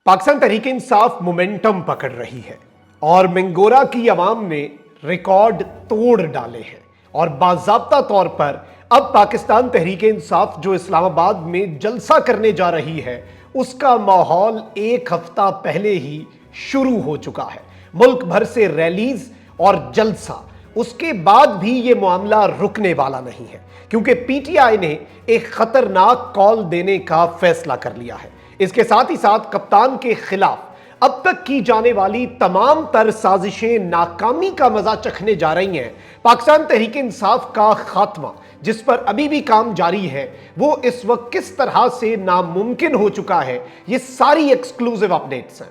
Pakistan Tehreek Insaf momentum पकड़ रही है और मिंगोरा की आवाम ने रिकॉर्ड तोड़ डाले हैं और बाज़ाब्ता तौर पर अब पाकिस्तान तहरीक इंसाफ जो इस्लामाबाद में जलसा करने जा रही है उसका माहौल एक हफ्ता पहले ही शुरू हो चुका है। मुल्क भर से रैलीज और जलसा, उसके बाद भी ये मामला रुकने वाला नहीं है क्योंकि पीटीआई ने एक खतरनाक कॉल देने का फैसला कर लिया है। इसके साथ ही साथ कप्तान के खिलाफ अब तक की जाने वाली तमाम तर साजिशें नाकामी का मजा चखने जा रही हैं। पाकिस्तान तहरीक इंसाफ का खात्मा जिस पर अभी भी काम जारी है वो इस वक्त किस तरह से नामुमकिन हो चुका है, ये सारी एक्सक्लूसिव अपडेट्स हैं।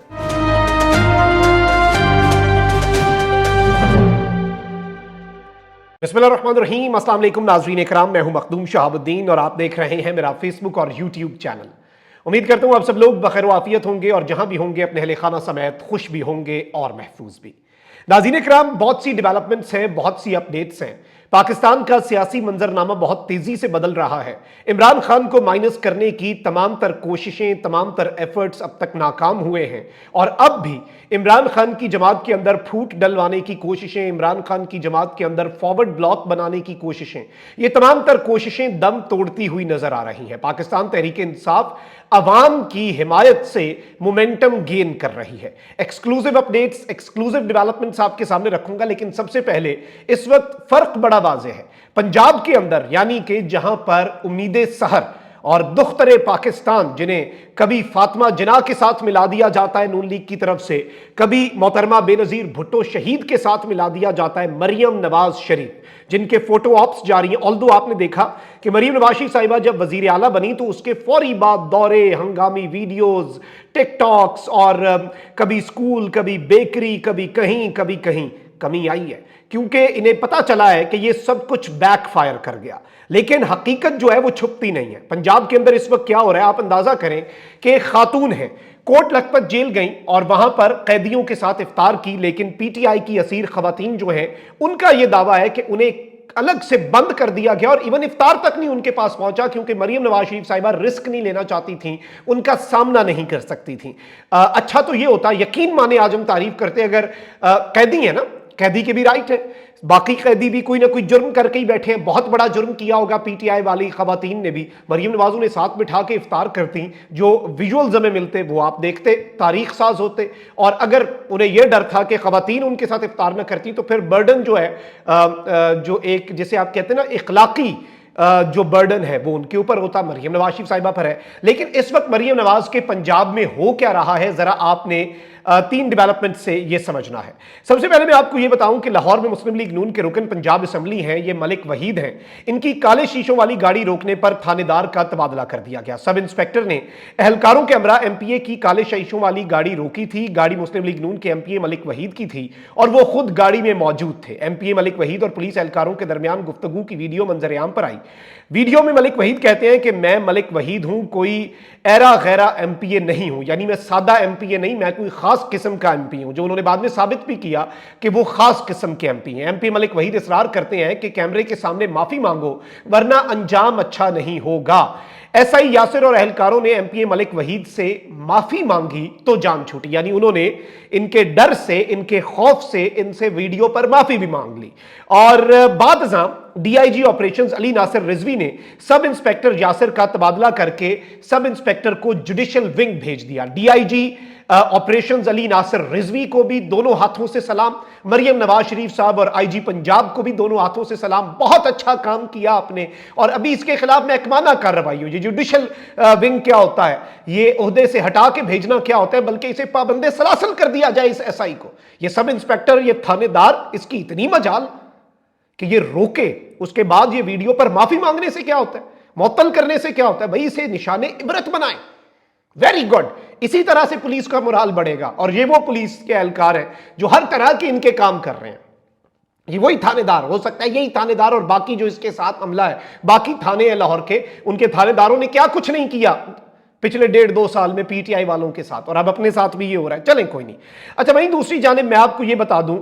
बिस्मिल्लाहिर्रहमानिर्रहीम, अस्सलाम वालेकुम नाज़रीन इकराम, मैं हूं मखदूम शहाबुद्दीन और आप देख रहे हैं मेरा फेसबुक और यूट्यूब चैनल। उम्मीद करता हूं आप सब लोग बखैर आफियत होंगे और जहां भी होंगे अपने अहले खाना समेत खुश भी होंगे और महफूज भी। नाज़रीन इकराम, बहुत सी डेवलपमेंट्स हैं, बहुत सी अपडेट्स हैं। पाकिस्तान का सियासी मंजरनामा बहुत तेजी से बदल रहा है। इमरान खान को माइनस करने की तमाम तर कोशिशें, तमाम तर एफर्ट्स अब तक नाकाम हुए हैं और अब भी इमरान खान की जमात के अंदर फूट डलवाने की कोशिशें, इमरान खान की जमात के अंदर फॉरवर्ड ब्लॉक बनाने की कोशिशें, ये तमाम तर कोशिशें दम तोड़ती हुई नजर आ रही हैं। पाकिस्तान तहरीक इंसाफ अवाम की हिमायत से मोमेंटम गेन कर रही है। एक्सक्लूसिव अपडेट्स, एक्सक्लूसिव डेवलपमेंट्स आपके सामने रखूंगा, लेकिन सबसे पहले इस वक्त फर्क बड़ा वाज़ेह है। पंजाब के अंदर यानी कि जहां पर उम्मीद सहर और दुख्तरे पाकिस्तान, जिन्हें कभी फातिमा जिन्ना के साथ मिला दिया जाता है नून लीग की तरफ से, कभी मोहतरमा बेनज़ीर भुट्टो शहीद के साथ मिला दिया जाता है मरियम नवाज शरीफ, जिनके फोटो ऑप्स जारी हैं। ऑल्दो आपने देखा कि मरियम नवाज शरीफ साहिबा जब वजीर आला बनी तो उसके फौरी बाद दौरे, हंगामी वीडियोस, टिकटॉक्स और कभी स्कूल, कभी बेकरी, कभी कहीं कमी आई है क्योंकि इन्हें पता चला है कि ये सब कुछ बैकफायर कर गया। लेकिन हकीकत जो है वो छुपती नहीं है। पंजाब के अंदर इस वक्त क्या हो रहा है, आप अंदाजा करें कि एक खातून है, कोट लखपत जेल गई और वहां पर कैदियों के साथ इफ्तार की, लेकिन पीटीआई की असीर खवातीन जो हैं उनका यह दावा है कि उन्हें अलग से बंद कर दिया गया और इवन इफ्तार तक नहीं उनके पास पहुंचा क्योंकि मरियम नवाज शरीफ साहिबा रिस्क नहीं लेना चाहती थी, उनका सामना नहीं कर सकती थी। अच्छा तो ये होता, यकीन माने आज हम तारीफ करते अगर कैदी है ना, कैदी के भी राइट है, बाकी कैदी भी कोई ना कोई जुर्म करके ही बैठे हैं। बहुत बड़ा जुर्म किया होगा पीटीआई वाली खवातीन ने भी, मरियम नवाज ने साथ बिठा के इफ्तार करती, जो विजुअल्स हमें मिलते वो आप देखते, तारीख साज होते। और अगर उन्हें यह डर था कि खवातीन उनके साथ इफ्तार न करती तो फिर बर्डन जो है, जो एक जिसे आप कहते हैं ना इखलाकी जो बर्डन है वो उनके ऊपर होता, मरियम नवाज शरीफ साहिबा पर है। लेकिन इस वक्त मरियम नवाज के पंजाब में हो क्या रहा है, जरा आपने तीन डेवलपमेंट से ये समझना है। सबसे पहले मैं आपको ये बताऊं कि लाहौर में मुस्लिम लीग नून के रुकन पंजाब असेंबली हैं, ये मलिक वहीद हैं। इनकी काले शीशों वाली गाड़ी रोकने पर थानेदार का तबादला कर दिया गया। सब इंस्पेक्टर ने एहलकारों के हमरा एमपीए की काले शीशों वाली गाड़ी रोकी थी। गाड़ी मुस्लिम लीग नून के एमपीए मलिक वहीद की थी और वो खुद गाड़ी में मौजूद थे। एमपीए मलिक वहीद और पुलिस एहलकारों के दरमियान गुफ्तगू की वीडियो मंजरेआम पर आई। वीडियो में मलिक वहीद कहते हैं कि मैं मलिक वहीद हूं, कोई एरा गैरा एमपीए नहीं हूं, यानी मैं सादा एमपीए नहीं, मैं कोई खास किस्म का एमपी हूं, जो उन्होंने बाद में साबित भी किया कि वो खास किस्म के एमपी हैं। एमपी मलिक वहीद इसरार करते हैं कि कैमरे के सामने माफी मांगो वरना अंजाम अच्छा नहीं होगा। एसआई यासिर और एहलकारों ने एमपीए मलिक वहीद से माफी मांगी तो जान छूटी, यानी उन्होंने इनके डर से, इनके खौफ से इनसे वीडियो पर माफी भी मांग ली। और बाद डीआईजी ऑपरेशंस अली नासिर रिजवी ने सब इंस्पेक्टर यासिर का तबादला करके सब इंस्पेक्टर को जुडिशियल विंग भेज दिया। डीआईजी ऑपरेशंस अली नासिर रिजवी को भी दोनों हाथों से सलाम, मरियम नवाज शरीफ साहब और आईजी पंजाब को भी दोनों हाथों से सलाम, बहुत अच्छा काम किया आपने। और अभी इसके खिलाफ महकमाना कार्रवाई हुई। जुडिशियल विंग क्या होता है, ये ओहदे से हटा के भेजना क्या होता है, बल्कि इसे पाबंदे सलासल कर दिया जाए इस एसआई को। ये सब इंस्पेक्टर, ये थानेदार, इसकी इतनी मजाल कि ये रोके, उसके बाद ये वीडियो पर माफी मांगने से क्या होता है, मुअत्तल करने से क्या होता है। भाई इसे निशाने इबरत बनाएं, वेरी गुड। इसी तरह से पुलिस का मोराल बढ़ेगा और ये वो पुलिस के एहलकार हैं जो हर तरह के इनके काम कर रहे हैं। ये वही थानेदार हो सकता है, यही थानेदार और बाकी जो इसके साथ अमला है, बाकी थाने हैं लाहौर के, उनके थानेदारों ने क्या कुछ नहीं किया पिछले 1.5-2 साल में पीटीआई वालों के साथ, और अब अपने साथ भी ये हो रहा है। चलें कोई नहीं। अच्छा, वहीं दूसरी जानिब मैं आपको ये बता दूं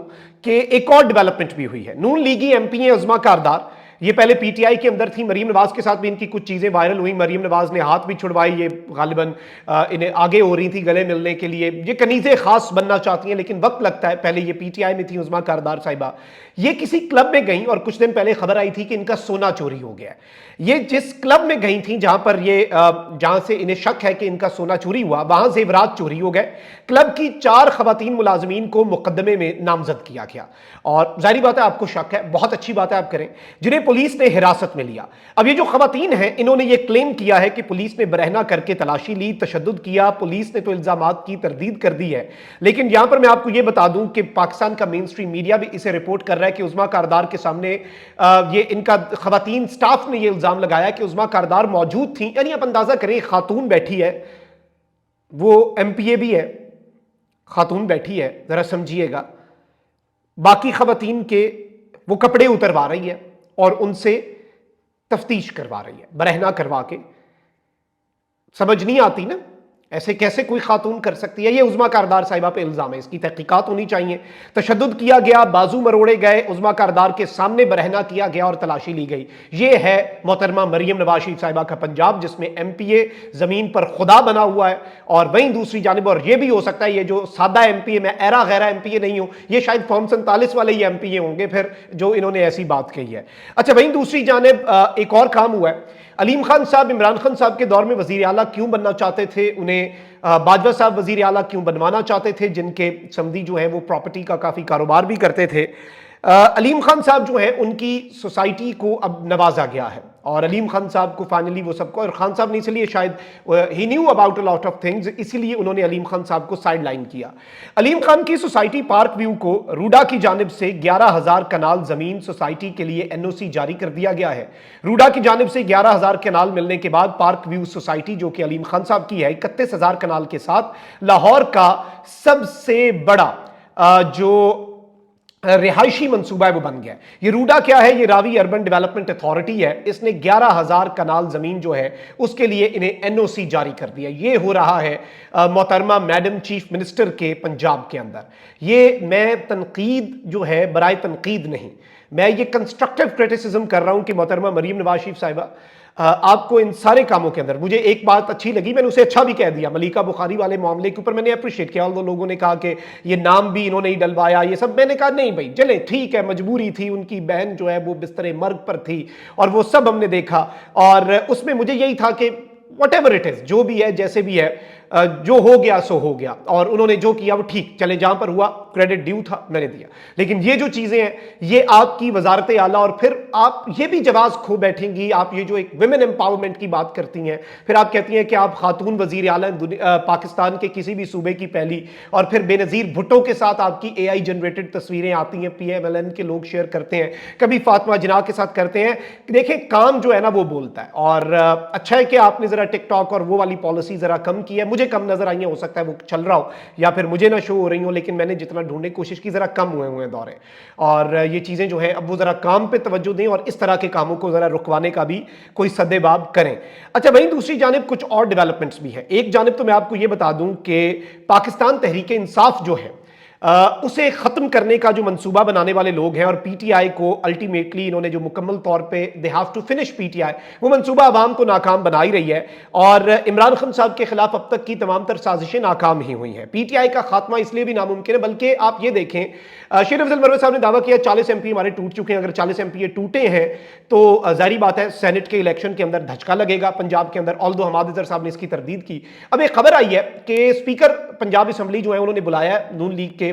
कि एक और डेवलपमेंट भी हुई है। नून लीगी एमपी अज़मा कारदार, یہ پہلے پی ٹی آئی کے اندر تھی، مریم نواز کے ساتھ بھی ان کی کچھ چیزیں وائرل ہوئی، مریم نواز نے ہاتھ بھی چھڑوائی، یہ غالباً انہیں آگے ہو رہی تھی گلے ملنے کے لیے، یہ کنیزیں خاص بننا چاہتی ہیں لیکن وقت لگتا ہے۔ پہلے یہ پی ٹی آئی میں تھی عظمیٰ کاردار صاحبہ، یہ کسی کلب میں گئیں اور کچھ دن پہلے خبر آئی تھی کہ ان کا سونا چوری ہو گیا ہے۔ یہ جس کلب میں گئی تھیں جہاں سے انہیں شک ہے کہ ان کا سونا چوری ہوا، وہاں زیورات چوری ہو گئے۔ کلب کی 4 خواتین ملازمین کو مقدمے میں نامزد کیا گیا، اور ظاہری بات ہے آپ کو شک ہے، بہت اچھی بات ہے آپ کریں، جنہیں پولیس نے حراست میں لیا۔ اب یہ جو خواتین ہیں انہوں نے یہ کلیم کیا ہے کہ پولیس نے برہنہ کر کے تلاشی لی، تشدد کیا، پولیس نے تو الزامات کی تردید کر دی ہے، لیکن یہاں پر میں آپ کو یہ بتا دوں کہ پاکستان کا مین سٹریم میڈیا بھی اسے رپورٹ کر رہا ہے کہ عظمیٰ کاردار کے سامنے یہ ان کا خواتین سٹاف نے یہ الزام لگایا کہ عظمیٰ کاردار موجود تھیں، یعنی آپ اندازہ کریں خاتون بیٹھی ہے، وہ ایم پی اے بھی ہے، خاتون بیٹھی ہے، ذرا سمجھیے گا، باقی خواتین کے وہ کپڑے اتروا رہی ہے اور ان سے تفتیش کروا رہی ہے، برہنہ کروا کے۔ سمجھ نہیں آتی نا، ایسے کیسے کوئی خاتون کر سکتی ہے؟ یہ عظمیٰ کاردار صاحبہ پہ الزام ہے، اس کی تحقیقات ہونی چاہیے۔ تشدد کیا گیا، بازو مروڑے گئے، عظمیٰ کاردار کے سامنے برہنہ کیا گیا اور تلاشی لی گئی۔ یہ ہے محترمہ مریم نواز شریف صاحبہ کا پنجاب، جس میں ایم پی اے زمین پر خدا بنا ہوا ہے، اور وہیں دوسری جانب، اور یہ بھی ہو سکتا ہے یہ جو سادہ ایم پی اے، میں ایرا غیرہ ایم پی اے نہیں ہوں، یہ شاید فارم 47 والے ہی ایم پی اے ہوں گے پھر جو انہوں نے ایسی بات کہی ہے۔ اچھا، وہیں دوسری جانب ایک اور کام ہوا ہے، علیم خان صاحب عمران خان صاحب کے دور میں وزیر اعلیٰ کیوں بننا چاہتے تھے؟ انہیں باجوہ صاحب وزیر اعلیٰ کیوں بنوانا چاہتے تھے، جن کے سمدھی جو ہیں وہ پراپرٹی کا کافی کاروبار بھی کرتے تھے؟ علیم خان صاحب جو ہیں ان کی سوسائٹی کو اب نوازا گیا ہے، اور علیم خان صاحب کو فائنلی وہ سب کو، اور خان صاحب نے اس لیے شاید ہی knew about a lot of things, اسی لیے انہوں نے علیم خان صاحب کو سائیڈ لائن کیا۔ علیم خان کی سوسائٹی پارک ویو کو روڈا کی جانب سے 11,000 کنال زمین سوسائٹی کے لیے این او سی جاری کر دیا گیا ہے۔ روڈا کی جانب سے 11,000 کنال ملنے کے بعد پارک ویو سوسائٹی جو کہ علیم خان صاحب کی ہے 31,000 کنال کے ساتھ لاہور کا سب سے بڑا جو رہائشی منصوبہ ہے وہ بن گیا۔ یہ روڈا کیا ہے؟ یہ راوی اربن ڈیولپمنٹ اتھارٹی ہے، اس نے 11,000 کنال زمین جو ہے اس کے لیے انہیں این او سی جاری کر دیا۔ یہ ہو رہا ہے محترمہ میڈم چیف منسٹر کے پنجاب کے اندر۔ یہ میں تنقید جو ہے برائے تنقید نہیں، میں یہ کنسٹرکٹیو کرٹیسزم کر رہا ہوں کہ محترمہ مریم نواز شریف صاحبہ آپ کو ان سارے کاموں کے اندر، مجھے ایک بات اچھی لگی، میں نے اسے اچھا بھی کہہ دیا، ملیکہ بخاری والے معاملے کے اوپر میں نے اپریشیٹ کیا، اور لوگوں نے کہا کہ یہ نام بھی انہوں نے ہی ڈلوایا، یہ سب، میں نے کہا نہیں بھائی چلیں ٹھیک ہے، مجبوری تھی، ان کی بہن جو ہے وہ بستر مرگ پر تھی، اور وہ سب ہم نے دیکھا، اور اس میں مجھے یہی تھا کہ واٹ ایور اٹ از، جو بھی ہے جیسے بھی ہے، جو ہو گیا سو ہو گیا، اور انہوں نے جو کیا وہ ٹھیک، چلے جہاں پر ہوا کریڈٹ ڈیو تھا میں نے دیا، لیکن یہ جو چیزیں ہیں یہ آپ کی وزارت اعلیٰ، اور پھر آپ یہ بھی جواز کھو بیٹھیں گی، آپ یہ جو ایک ویمن امپاورمنٹ کی بات کرتی ہیں، پھر آپ کہتی ہیں کہ آپ خاتون وزیر اعلیٰ پاکستان کے کسی بھی صوبے کی پہلی، اور پھر بے نظیر بھٹو کے ساتھ آپ کی اے آئی جنریٹڈ تصویریں آتی ہیں، پی ایم ایل این کے لوگ شیئر کرتے ہیں، کبھی فاطمہ جناح کے ساتھ کرتے ہیں۔ دیکھیں کام جو ہے نا وہ بولتا ہے، اور اچھا ہے کہ آپ نے ذرا ٹک ٹاک اور وہ والی پالیسی ذرا کم کی ہے، مجھے کم نظر آئی ہیں، ہو سکتا ہے وہ چل رہا ہو یا پھر مجھے نہ شو ہو رہی ہوں، لیکن میں نے جتنا ڈھونڈنے کی کوشش کی ذرا کم ہوئے دورے، اور یہ چیزیں جو ہیں اب وہ ذرا کام پہ توجہ دیں اور اس طرح کے کاموں کو ذرا رکوانے کا بھی کوئی سد باب کریں۔ اچھا، وہیں دوسری جانب کچھ اور ڈیولپمنٹس بھی ہیں۔ ایک جانب تو میں آپ کو یہ بتا دوں کہ پاکستان تحریک انصاف جو ہے اسے ختم کرنے کا جو منصوبہ بنانے والے لوگ ہیں، اور پی ٹی آئی کو الٹیمیٹلی انہوں نے جو مکمل طور پہ they have to finish P T I, وہ منصوبہ عوام کو ناکام بنا ہی رہی ہے، اور عمران خان صاحب کے خلاف اب تک کی تمام تر سازشیں ناکام ہی ہوئی ہیں۔ پی ٹی آئی کا خاتمہ اس لیے بھی ناممکن ہے، بلکہ آپ یہ دیکھیں شیر افضل مروت صاحب نے دعویٰ کیا 40 ایم پی ہمارے ٹوٹ چکے ہیں، اگر 40 ایم پی اے ٹوٹے ہیں تو ظاہری بات ہے سینٹ کے الیکشن کے اندر دھچکا لگے گا پنجاب کے اندر، آلدو حماد اظہر صاحب نے اس کی تردید کی۔ اب ایک خبر آئی ہے کہ اسپیکر پنجاب اسمبلی جو ہے انہوں نے بلایا نون لیگ کے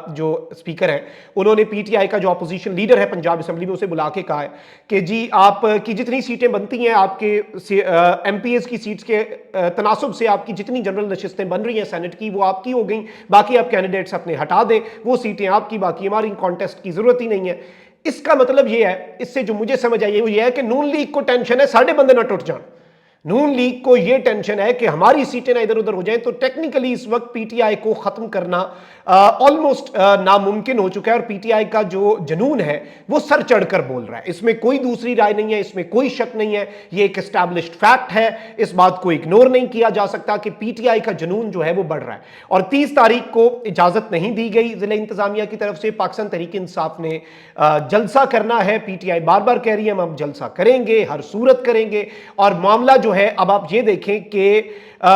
جو اسپیکر ہیں، انہوں نے پی ٹی آئی کا جو اپوزیشن لیڈر ہے پنجاب اسمبلی میں اسے بلا کے کہا ہے کہ جی آپ کی جتنی سیٹیں بنتی ہیں، آپ کے ایم پی ایز کی سیٹس کے تناسب سے آپ کی جتنی جنرل نشستیں بن رہی ہیں سینٹ کی وہ آپ کی ہو گئیں، باقی آپ کینڈیڈیٹس اپنے ہٹا دیں، وہ سیٹیں آپ کی، باقی ہماری کانٹیسٹ کی ضرورت ہی نہیں ہے۔ اس کا مطلب یہ ہے، اس سے جو مجھے سمجھ آئی وہ یہ ہے کہ نون لیگ کو ٹینشن ہے ساڑھے بندے نہ ٹوٹ جان، नून लीग को यह टेंशन है कि हमारी सीटें ना इधर उधर हो जाएं, तो टेक्निकली इस वक्त पीटीआई को खत्म करना ऑलमोस्ट नामुमकिन हो चुका है। और पीटीआई का जो जुनून है वो सर चढ़कर बोल रहा है, इसमें कोई दूसरी राय नहीं है, इसमें कोई शक नहीं है, ये एक एस्टैब्लिश्ड फैक्ट है, इस बात को इग्नोर नहीं किया जा सकता कि पीटीआई का जुनून जो है वो बढ़ रहा है। और 30 तारीख को इजाजत नहीं दी गई जिला इंतजामिया की तरफ से, पाकिस्तान तहरीक इंसाफ ने जलसा करना है, पीटीआई बार बार कह रही है हम जलसा करेंगे, हर सूरत करेंगे। और मामला जो है, अब आप ये देखें कि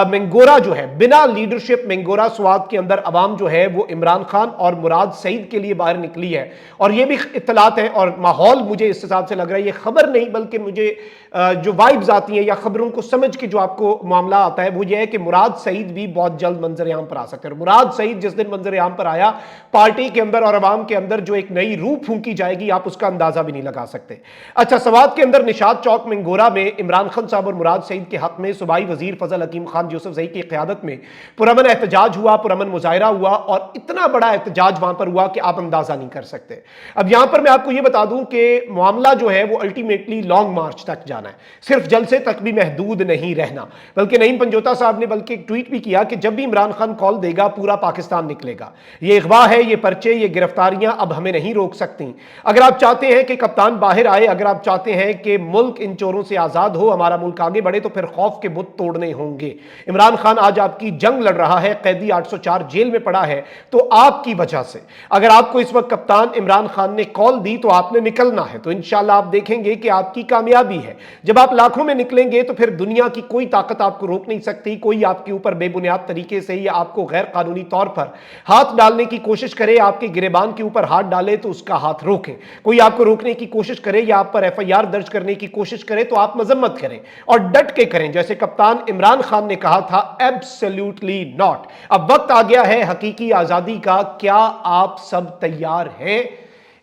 मेंगोरा जो है, बिना लीडरशिप मेंगोरा स्वात के अंदर अवाम जो है वो इमरान खान और मुराद सईद के लिए बाहर निकली है। और ये भी इत्तलात है और माहौल मुझे इस हिसाब से लग रहा है, ये खबर नहीं बल्कि मुझे जो वाइब्स आती हैं या खबरों को समझ के जो आपको मामला आता है वो ये है कि मुराद सईद भी बहुत जल्द मंजर-ए-आम पर आ सकते हैं। मुराद सईद जिस दिन मंजर-ए-आम पर आया, पार्टी के अंदर और अवाम के अंदर जो एक नई रूह फूंकी जाएगी, आप उसका अंदाजा भी नहीं लगा सकते। अच्छा, सवात के अंदर निशात चौक मेंगोरा में इमरान खान साहब और मुराद सईद के हक में सूबाई वजीर फजल हकीम खान यूसुफ जई की क़यादत में पुरअमन एहतजाज हुआ, पुरअमन मुजाहिरा हुआ, और इतना बड़ा एहतजाज वहां पर हुआ कि आप अंदाजा नहीं कर सकते। अब यहां पर मैं आपको यह बता दूं कि मामला जो है वो अल्टीमेटली लॉन्ग मार्च तक जाना है, सिर्फ जलसे तक भी महदूद नहीं रहना। बल्कि नईम पंजोता साहब ने बल्कि एक ट्वीट भी किया कि जब भी इमरान खान कॉल देगा पूरा पाकिस्तान निकलेगा। ये अगवा है, ये पर्चे, ये गिरफ्तारियां अब हमें नहीं रोक सकती। अगर आप चाहते हैं कि कप्तान बाहर आए, अगर आप चाहते हैं कि मुल्क इन चोरों से आजाद हो, हमारा मुल्क आगे बढ़े, तो फिर खौफ के बुत तोड़ने होंगे। इमरान खान आज आपकी जंग लड़ रहा है, कैदी 804 जेल में पड़ा है, तो आपकी वजह से। अगर आपको इस वक्त कप्तान इमरान खान ने कॉल दी तो आपने निकलना है, तो इंशाल्लाह आप देखेंगे कि आपकी कामयाबी है। जब आप लाखों में निकलेंगे तो फिर दुनिया की कोई ताकत आपको रोक नहीं सकती। कोई आपके ऊपर बेबुनियाद तरीके से या आपको गैर कानूनी तौर पर हाथ डालने की कोशिश करे, आपके गिरेबान के ऊपर हाथ डाले तो उसका हाथ रोकें। कोई आपको रोकने की कोशिश करे या आप पर एफआईआर दर्ज करने की कोशिश करे तो आप मजम्मत करें और डट के करें, जैसे कप्तान इमरान खान ने कहा था, एब्सोल्युटली नॉट। अब वक्त आ गया है हकीकी आजादी का, क्या आप सब तैयार हैं?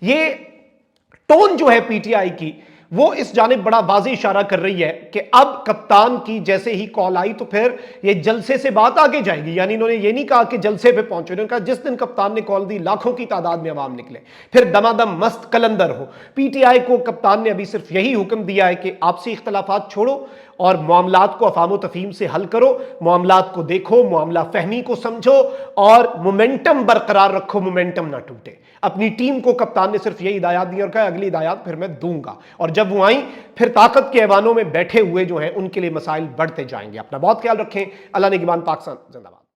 ये टोन जो है पीटीआई की, वो इस जानिब बड़ा वाज़ेह इशारा कर रही है कि अब कप्तान की जैसे ही कॉल आई तो फिर ये जलसे से बात आगे जाएगी। यानी इन्होंने ये नहीं कहा कि जलसे पे पहुंचे, उन्होंने कहा जिस दिन कप्तान ने कॉल दी लाखों की तादाद में अवाम निकले, फिर दमादम मस्त कलंदर हो। पीटीआई को कप्तान ने अभी सिर्फ यही हुक्म दिया है कि आपसी इख्तलाफात छोड़ो और मामलात को अफाम तफहीम से हल करो, मामलात को देखो, मामला फहमी को समझो और मोमेंटम बरकरार रखो, मोमेंटम ना टूटे। अपनी टीम को कप्तान ने सिर्फ यही हिदायत दी और कहा अगली हिदायत फिर मैं दूंगा। और जब वो आई फिर ताकत के ऐवानों में बैठे हुए जो हैं उनके लिए मसाइल बढ़ते जाएंगे। अपना बहुत ख्याल रखें। अल्लाह निगहबान। पाकिस्तान जिंदाबाद।